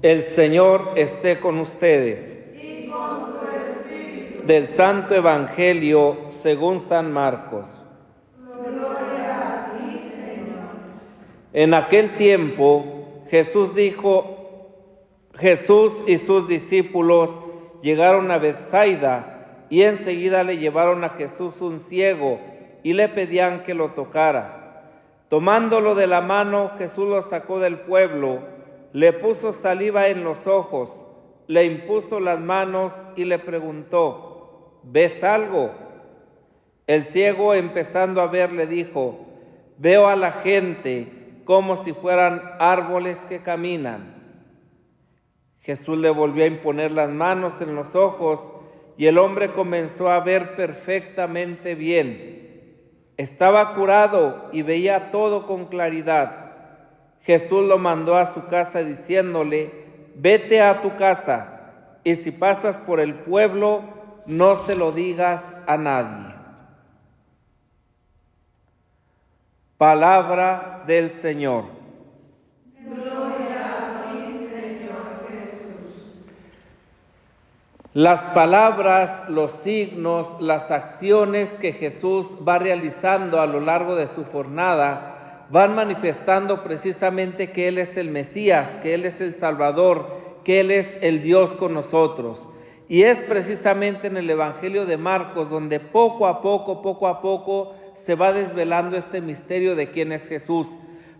El Señor esté con ustedes. Y con tu espíritu. Del Santo Evangelio según San Marcos. Gloria a ti, Señor. En aquel tiempo Jesús y sus discípulos llegaron a Betsaida y enseguida le llevaron a Jesús un ciego y le pedían que lo tocara. Tomándolo de la mano, Jesús lo sacó del pueblo, le puso saliva en los ojos, le impuso las manos y le preguntó: ¿ves algo? El ciego, empezando a ver, le dijo: veo a la gente como si fueran árboles que caminan. Jesús le volvió a imponer las manos en los ojos y el hombre comenzó a ver perfectamente bien. Estaba curado y veía todo con claridad. Jesús lo mandó a su casa diciéndole: vete a tu casa y si pasas por el pueblo, no se lo digas a nadie. Palabra del Señor. Gloria a ti, Señor Jesús. Las palabras, los signos, las acciones que Jesús va realizando a lo largo de su jornada van manifestando precisamente que Él es el Mesías, que Él es el Salvador, que Él es el Dios con nosotros. Y es precisamente en el Evangelio de Marcos donde poco a poco se va desvelando este misterio de quién es Jesús.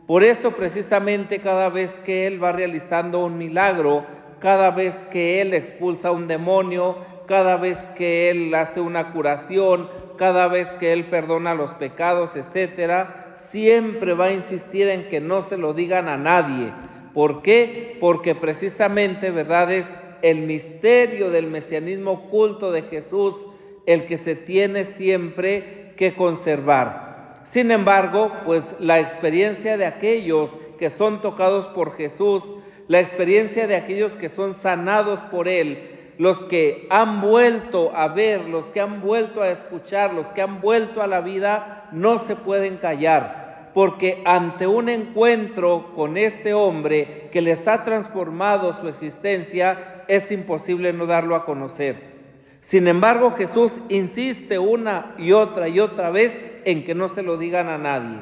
Por eso precisamente cada vez que Él va realizando un milagro, cada vez que Él expulsa un demonio, cada vez que Él hace una curación, cada vez que Él perdona los pecados, etcétera, siempre va a insistir en que no se lo digan a nadie. ¿Por qué? Porque precisamente, ¿verdad?, es el misterio del mesianismo oculto de Jesús el que se tiene siempre que conservar. Sin embargo, pues la experiencia de aquellos que son tocados por Jesús, la experiencia de aquellos que son sanados por Él, los que han vuelto a ver, los que han vuelto a escuchar, los que han vuelto a la vida, no se pueden callar, porque ante un encuentro con este hombre que les ha transformado su existencia, es imposible no darlo a conocer. Sin embargo, Jesús insiste una y otra vez en que no se lo digan a nadie.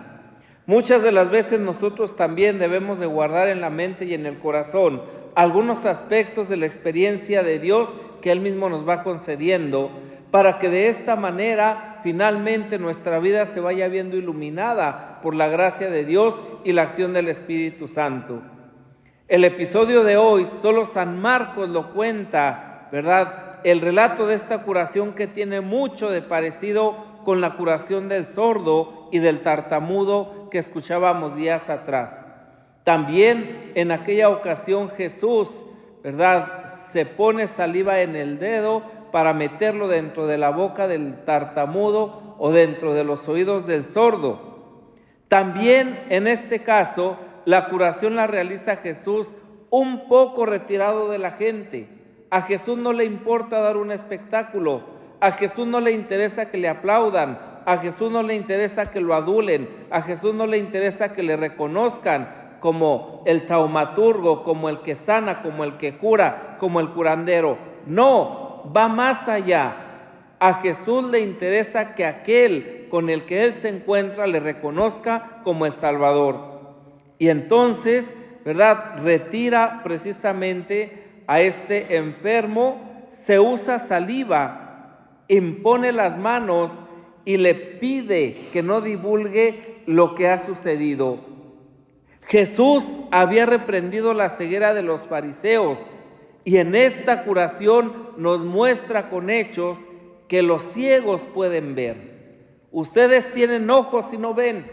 Muchas de las veces nosotros también debemos de guardar en la mente y en el corazón algunos aspectos de la experiencia de Dios que Él mismo nos va concediendo, para que de esta manera finalmente nuestra vida se vaya viendo iluminada por la gracia de Dios y la acción del Espíritu Santo. El episodio de hoy, solo San Marcos lo cuenta, ¿verdad? El relato de esta curación que tiene mucho de parecido con la curación del sordo y del tartamudo que escuchábamos días atrás. También en aquella ocasión Jesús, ¿verdad?, se pone saliva en el dedo para meterlo dentro de la boca del tartamudo o dentro de los oídos del sordo. También en este caso la curación la realiza Jesús un poco retirado de la gente. A Jesús no le importa dar un espectáculo, a Jesús no le interesa que le aplaudan, a Jesús no le interesa que lo adulen, a Jesús no le interesa que le reconozcan como el taumaturgo, como el que sana, como el que cura, como el curandero. No, va más allá. A Jesús le interesa que aquel con el que Él se encuentra le reconozca como el Salvador. Y entonces, ¿verdad?, retira precisamente a este enfermo, se usa saliva, impone las manos y le pide que no divulgue lo que ha sucedido. Jesús había reprendido la ceguera de los fariseos y en esta curación nos muestra con hechos que los ciegos pueden ver. Ustedes tienen ojos y no ven,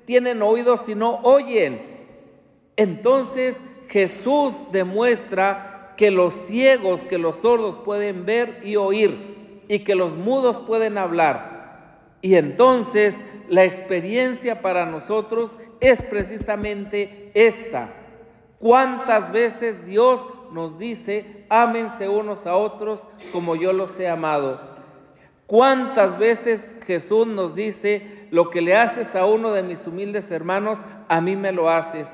tienen oídos y no oyen. Entonces Jesús demuestra que los ciegos, que los sordos pueden ver y oír y que los mudos pueden hablar. Y entonces la experiencia para nosotros es precisamente esta. ¿Cuántas veces Dios nos dice: ámense unos a otros como yo los he amado? ¿Cuántas veces Jesús nos dice: lo que le haces a uno de mis humildes hermanos, a mí me lo haces?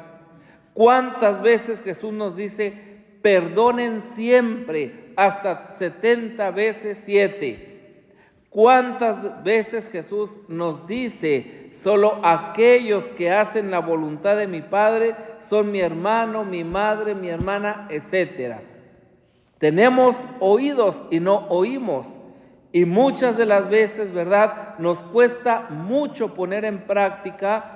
¿Cuántas veces Jesús nos dice: perdonen siempre, hasta 70 veces 7. ¿Cuántas veces Jesús nos dice, solo aquellos que hacen la voluntad de mi Padre son mi hermano, mi madre, mi hermana, etcétera? Tenemos oídos y no oímos. Y muchas de las veces, ¿verdad?, nos cuesta mucho poner en práctica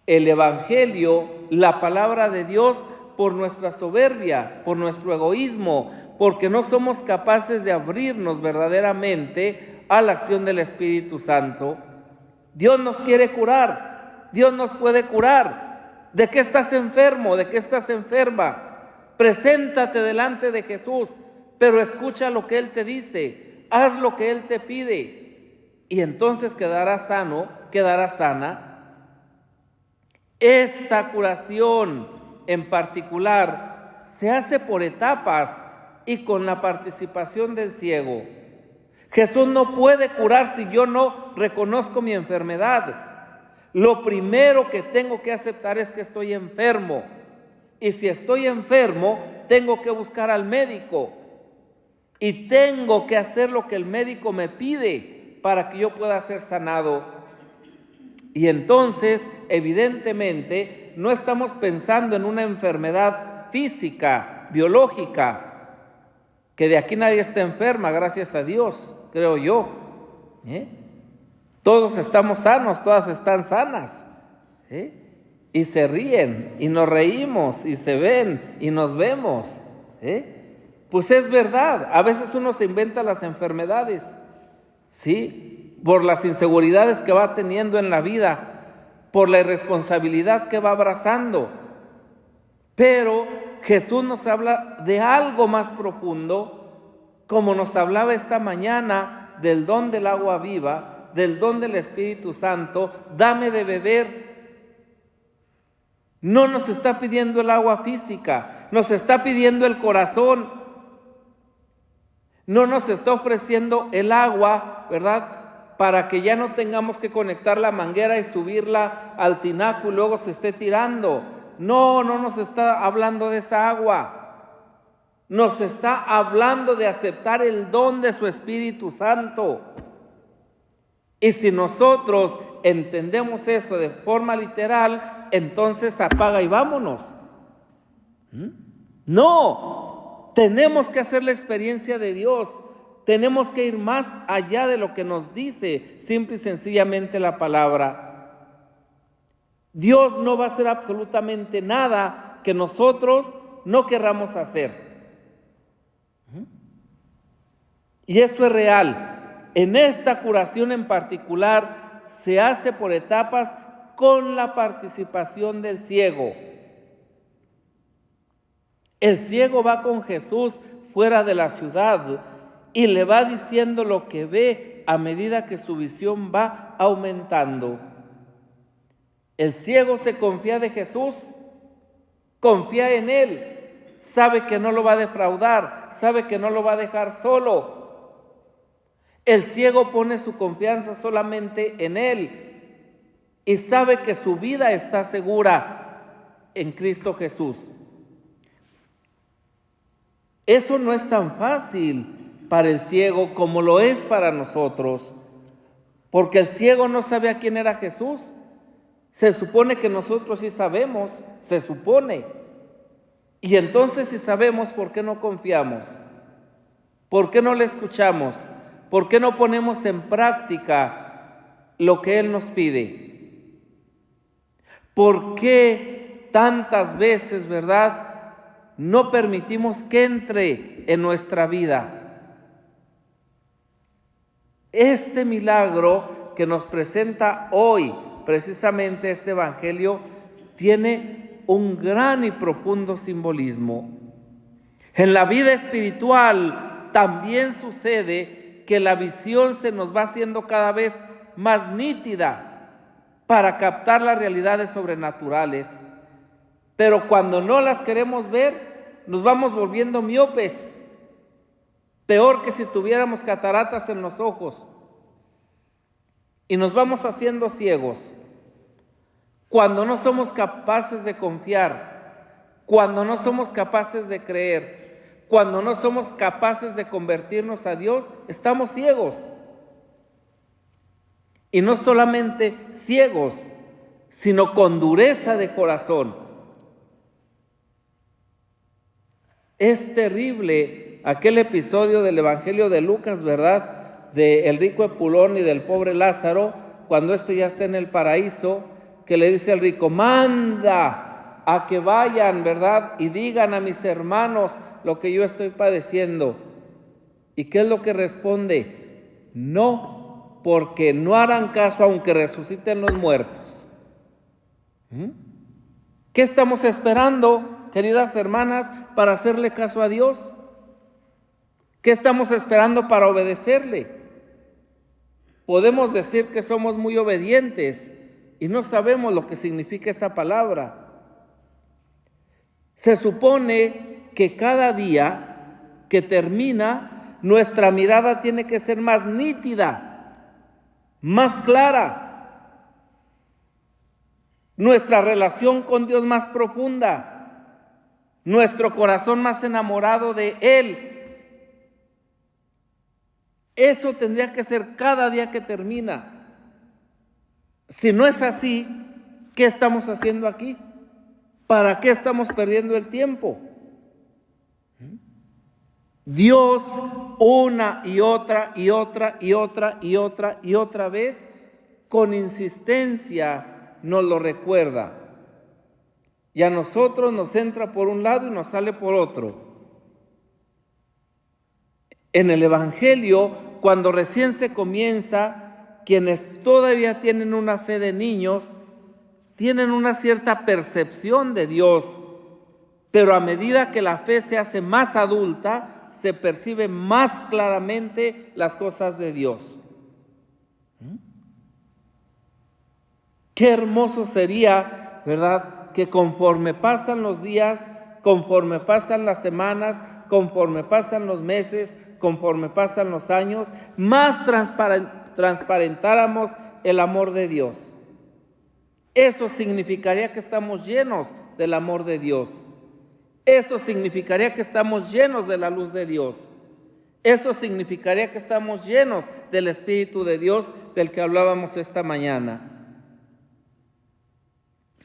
el Evangelio, la palabra de Dios, por nuestra soberbia, por nuestro egoísmo, porque no somos capaces de abrirnos verdaderamente a la acción del Espíritu Santo. Dios nos quiere curar, Dios nos puede curar. ¿De qué estás enfermo? ¿De qué estás enferma? Preséntate delante de Jesús, pero escucha lo que Él te dice, haz lo que Él te pide, y entonces quedarás sano, quedarás sana. Esta curación en particular se hace por etapas y con la participación del ciego. Jesús no puede curar si yo no reconozco mi enfermedad. Lo primero que tengo que aceptar es que estoy enfermo. Y si estoy enfermo, tengo que buscar al médico. Y tengo que hacer lo que el médico me pide para que yo pueda ser sanado. Y entonces, evidentemente, no estamos pensando en una enfermedad física, biológica, que de aquí nadie está enferma, gracias a Dios, creo yo. Todos estamos sanos, todas están sanas. Y se ríen, y nos reímos, y se ven, y nos vemos. Pues es verdad, a veces uno se inventa las enfermedades, ¿sí? Por las inseguridades que va teniendo en la vida, por la irresponsabilidad que va abrazando. Pero Jesús nos habla de algo más profundo, como nos hablaba esta mañana del don del agua viva, del don del Espíritu Santo. Dame de beber. No nos está pidiendo el agua física, nos está pidiendo el corazón. No nos está ofreciendo el agua, ¿verdad?, para que ya no tengamos que conectar la manguera y subirla al tinaco y luego se esté tirando. No nos está hablando de esa agua. Nos está hablando de aceptar el don de su Espíritu Santo. Y si nosotros entendemos eso de forma literal, entonces apaga y vámonos. No, tenemos que hacer la experiencia de Dios. Tenemos que ir más allá de lo que nos dice simple y sencillamente la palabra. Dios no va a hacer absolutamente nada que nosotros no querramos hacer. Y esto es real. En esta curación en particular se hace por etapas con la participación del ciego. El ciego va con Jesús fuera de la ciudad y le va diciendo lo que ve a medida que su visión va aumentando. El ciego se confía de Jesús, confía en Él, sabe que no lo va a defraudar, sabe que no lo va a dejar solo. El ciego pone su confianza solamente en Él y sabe que su vida está segura en Cristo Jesús. Eso no es tan fácil para el ciego como lo es para nosotros, porque el ciego no sabe a quién era Jesús. Se supone que nosotros sí sabemos, se supone. Y entonces si sabemos, ¿por qué no confiamos? ¿Por qué no le escuchamos? ¿Por qué no ponemos en práctica lo que Él nos pide? ¿Por qué tantas veces, verdad, no permitimos que entre en nuestra vida? Este milagro que nos presenta hoy, precisamente este Evangelio, tiene un gran y profundo simbolismo. En la vida espiritual también sucede que la visión se nos va haciendo cada vez más nítida para captar las realidades sobrenaturales. Pero cuando no las queremos ver, nos vamos volviendo miopes. Peor que si tuviéramos cataratas en los ojos. Y nos vamos haciendo ciegos. Cuando no somos capaces de confiar, cuando no somos capaces de creer, cuando no somos capaces de convertirnos a Dios, estamos ciegos. Y no solamente ciegos, sino con dureza de corazón. Es terrible aquel episodio del Evangelio de Lucas, ¿verdad? De el rico Epulón y del pobre Lázaro, cuando ya está en el paraíso, que le dice al rico: manda a que vayan, ¿verdad? Y digan a mis hermanos lo que yo estoy padeciendo. ¿Y qué es lo que responde? No, porque no harán caso aunque resuciten los muertos. ¿Qué estamos esperando, queridas hermanas, para hacerle caso a Dios? ¿Qué estamos esperando para obedecerle? Podemos decir que somos muy obedientes y no sabemos lo que significa esa palabra. Se supone que cada día que termina, nuestra mirada tiene que ser más nítida, más clara. Nuestra relación con Dios más profunda, nuestro corazón más enamorado de Él. Eso tendría que ser cada día que termina. Si no es así, ¿qué estamos haciendo aquí? ¿Para qué estamos perdiendo el tiempo? Dios una y otra y otra y otra y otra y otra vez, con insistencia, nos lo recuerda. Y a nosotros nos entra por un lado y nos sale por otro. En el Evangelio, cuando recién se comienza, quienes todavía tienen una fe de niños, tienen una cierta percepción de Dios, pero a medida que la fe se hace más adulta, se percibe más claramente las cosas de Dios. Qué hermoso sería, ¿verdad?, que conforme pasan los días, conforme pasan las semanas, conforme pasan los meses, conforme pasan los años, más transparentáramos el amor de Dios. Eso significaría que estamos llenos del amor de Dios. Eso significaría que estamos llenos de la luz de Dios. Eso significaría que estamos llenos del Espíritu de Dios del que hablábamos esta mañana.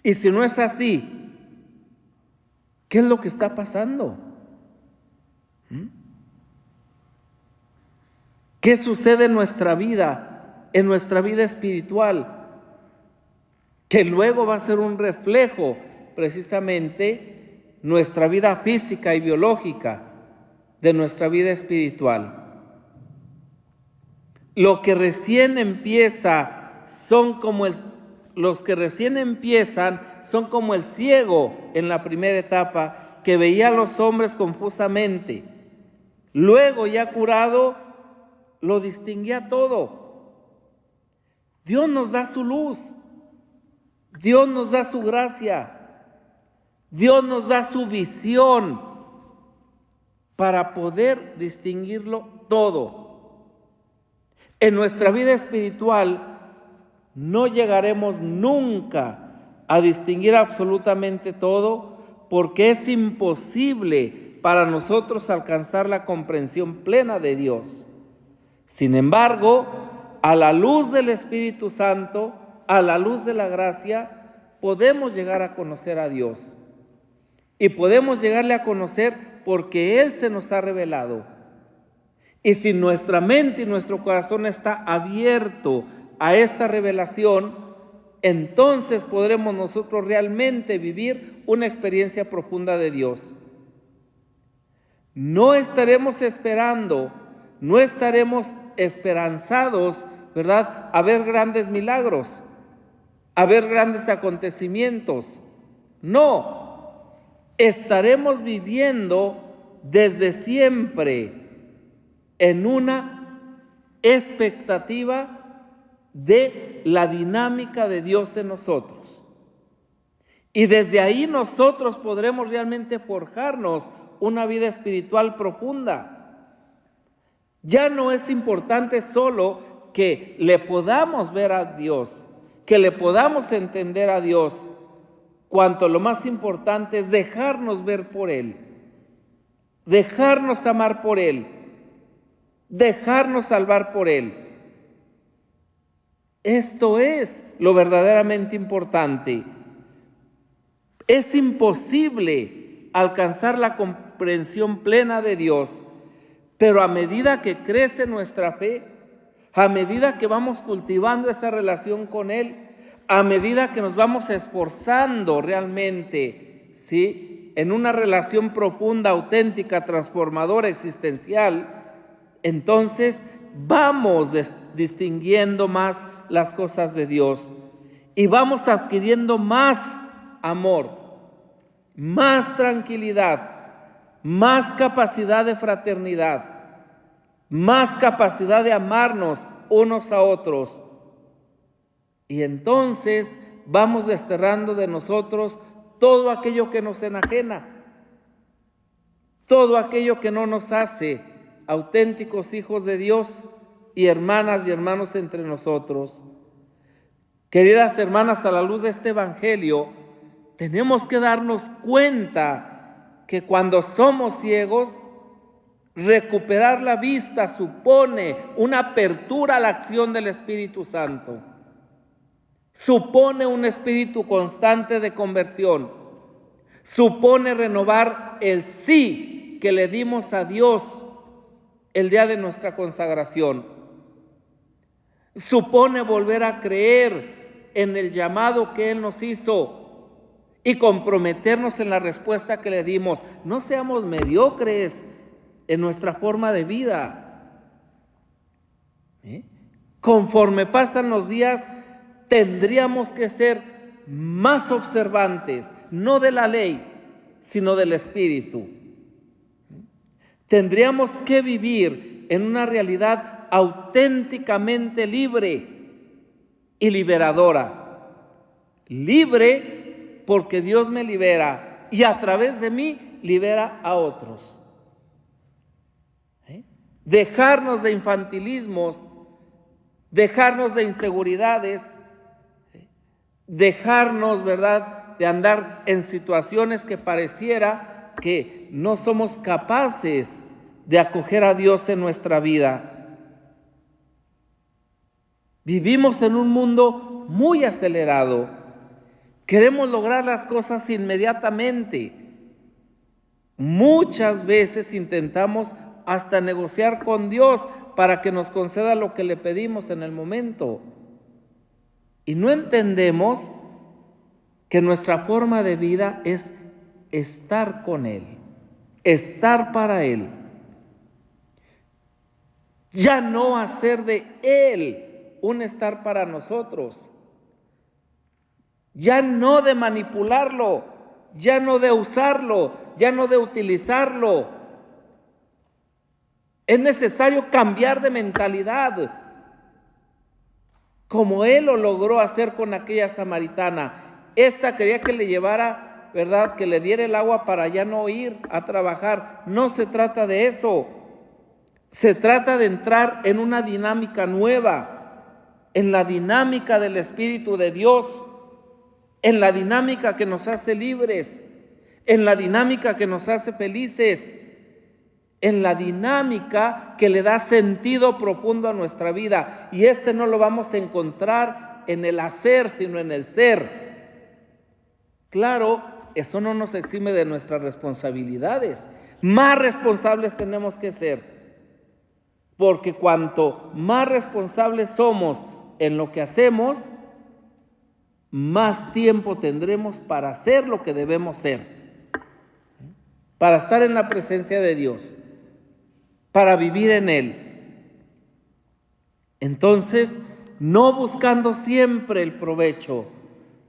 Y si no es así, ¿qué es lo que está pasando? ¿Qué sucede en nuestra vida espiritual? Que luego va a ser un reflejo, precisamente, nuestra vida física y biológica de nuestra vida espiritual. Los que recién empiezan son como el ciego en la primera etapa, que veía a los hombres confusamente. Luego, ya curado, lo distinguía todo. Dios nos da su luz, Dios nos da su gracia, Dios nos da su visión para poder distinguirlo todo. En nuestra vida espiritual no llegaremos nunca a distinguir absolutamente todo, porque es imposible para nosotros alcanzar la comprensión plena de Dios. Sin embargo, a la luz del Espíritu Santo, a la luz de la gracia, podemos llegar a conocer a Dios. Y podemos llegarle a conocer porque Él se nos ha revelado. Y si nuestra mente y nuestro corazón está abierto a esta revelación, entonces podremos nosotros realmente vivir una experiencia profunda de Dios. No estaremos esperando, no estaremos esperanzados, ¿verdad?, a ver grandes milagros, a ver grandes acontecimientos. No, estaremos viviendo desde siempre en una expectativa de la dinámica de Dios en nosotros. Y desde ahí nosotros podremos realmente forjarnos una vida espiritual profunda. Ya no es importante solo que le podamos ver a Dios, que le podamos entender a Dios, cuanto lo más importante es dejarnos ver por Él, dejarnos amar por Él, dejarnos salvar por Él. Esto es lo verdaderamente importante. Es imposible alcanzar la comprensión plena de Dios, pero a medida que crece nuestra fe, a medida que vamos cultivando esa relación con Él, a medida que nos vamos esforzando realmente, ¿sí?, en una relación profunda, auténtica, transformadora, existencial, entonces vamos distinguiendo más las cosas de Dios y vamos adquiriendo más amor, más tranquilidad, más capacidad de fraternidad, más capacidad de amarnos unos a otros. Y entonces vamos desterrando de nosotros todo aquello que nos enajena, todo aquello que no nos hace auténticos hijos de Dios y hermanas y hermanos entre nosotros. Queridas hermanas, a la luz de este evangelio, tenemos que darnos cuenta que cuando somos ciegos, recuperar la vista supone una apertura a la acción del Espíritu Santo. Supone un espíritu constante de conversión. Supone renovar el sí que le dimos a Dios el día de nuestra consagración. Supone volver a creer en el llamado que Él nos hizo y comprometernos en la respuesta que le dimos. No seamos mediocres en nuestra forma de vida. Conforme pasan los días, tendríamos que ser más observantes, no de la ley, sino del Espíritu. Tendríamos que vivir en una realidad auténticamente libre y liberadora. Libre porque Dios me libera y a través de mí libera a otros. Dejarnos de infantilismos, dejarnos de inseguridades, dejarnos, ¿verdad?, de andar en situaciones que pareciera que no somos capaces de acoger a Dios en nuestra vida. Vivimos en un mundo muy acelerado. Queremos lograr las cosas inmediatamente. Muchas veces intentamos hasta negociar con Dios para que nos conceda lo que le pedimos en el momento. Y no entendemos que nuestra forma de vida es estar con Él, estar para Él. Ya no hacer de Él un estar para nosotros. Ya no de manipularlo, ya no de usarlo, ya no de utilizarlo. Es necesario cambiar de mentalidad, como Él lo logró hacer con aquella samaritana. Esta quería que le llevara, ¿verdad?, que le diera el agua para ya no ir a trabajar. No se trata de eso. Se trata de entrar en una dinámica nueva, en la dinámica del Espíritu de Dios, en la dinámica que nos hace libres, en la dinámica que nos hace felices, en la dinámica que le da sentido profundo a nuestra vida. Y no lo vamos a encontrar en el hacer, sino en el ser. Claro, eso no nos exime de nuestras responsabilidades. Más responsables tenemos que ser, porque cuanto más responsables somos en lo que hacemos, más tiempo tendremos para hacer lo que debemos ser, para estar en la presencia de Dios, para vivir en Él. Entonces, no buscando siempre el provecho,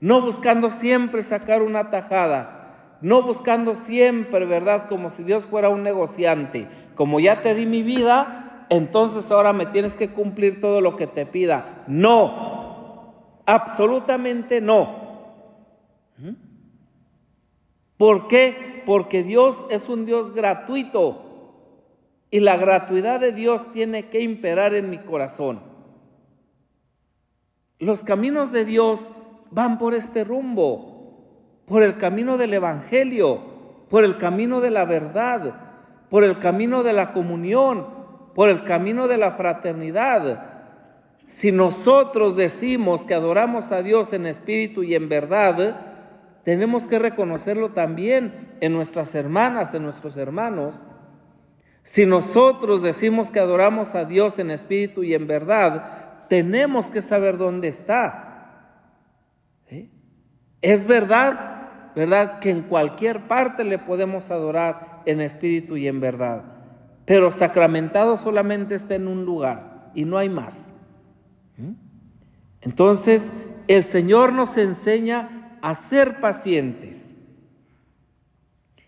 no buscando siempre sacar una tajada, no buscando siempre, ¿verdad?, como si Dios fuera un negociante. Como ya te di mi vida, entonces ahora me tienes que cumplir todo lo que te pida. No, absolutamente no. ¿Por qué? Porque Dios es un Dios gratuito y la gratuidad de Dios tiene que imperar en mi corazón. Los caminos de Dios van por este rumbo, por el camino del Evangelio, por el camino de la verdad, por el camino de la comunión, por el camino de la fraternidad. Si nosotros decimos que adoramos a Dios en espíritu y en verdad, tenemos que reconocerlo también en nuestras hermanas, en nuestros hermanos. Si nosotros decimos que adoramos a Dios en espíritu y en verdad, tenemos que saber dónde está. ¿Sí? Es verdad, que en cualquier parte le podemos adorar en espíritu y en verdad, pero sacramentado solamente está en un lugar y no hay más. Entonces, el Señor nos enseña a ser pacientes.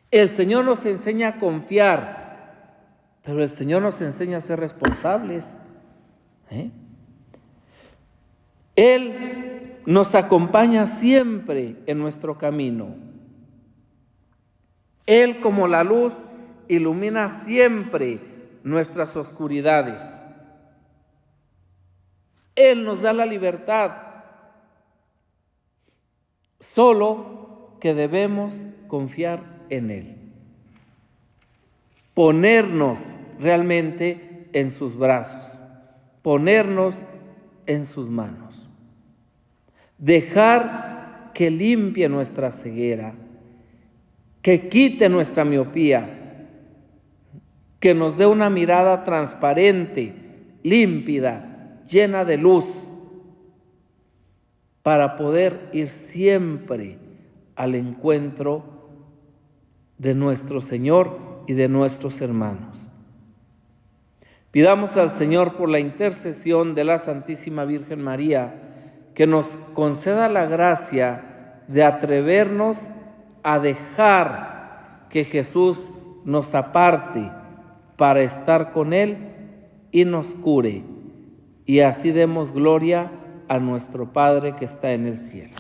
El Señor nos enseña a confiar, pero el Señor nos enseña a ser responsables. Él nos acompaña siempre en nuestro camino. Él, como la luz, ilumina siempre nuestras oscuridades. Él nos da la libertad, solo que debemos confiar en Él. Ponernos realmente en sus brazos, ponernos en sus manos. Dejar que limpie nuestra ceguera, que quite nuestra miopía, que nos dé una mirada transparente, límpida, llena de luz, para poder ir siempre al encuentro de nuestro Señor y de nuestros hermanos. Pidamos al Señor, por la intercesión de la Santísima Virgen María, que nos conceda la gracia de atrevernos a dejar que Jesús nos aparte para estar con Él y nos cure, y así demos gloria a nuestro Padre que está en el cielo.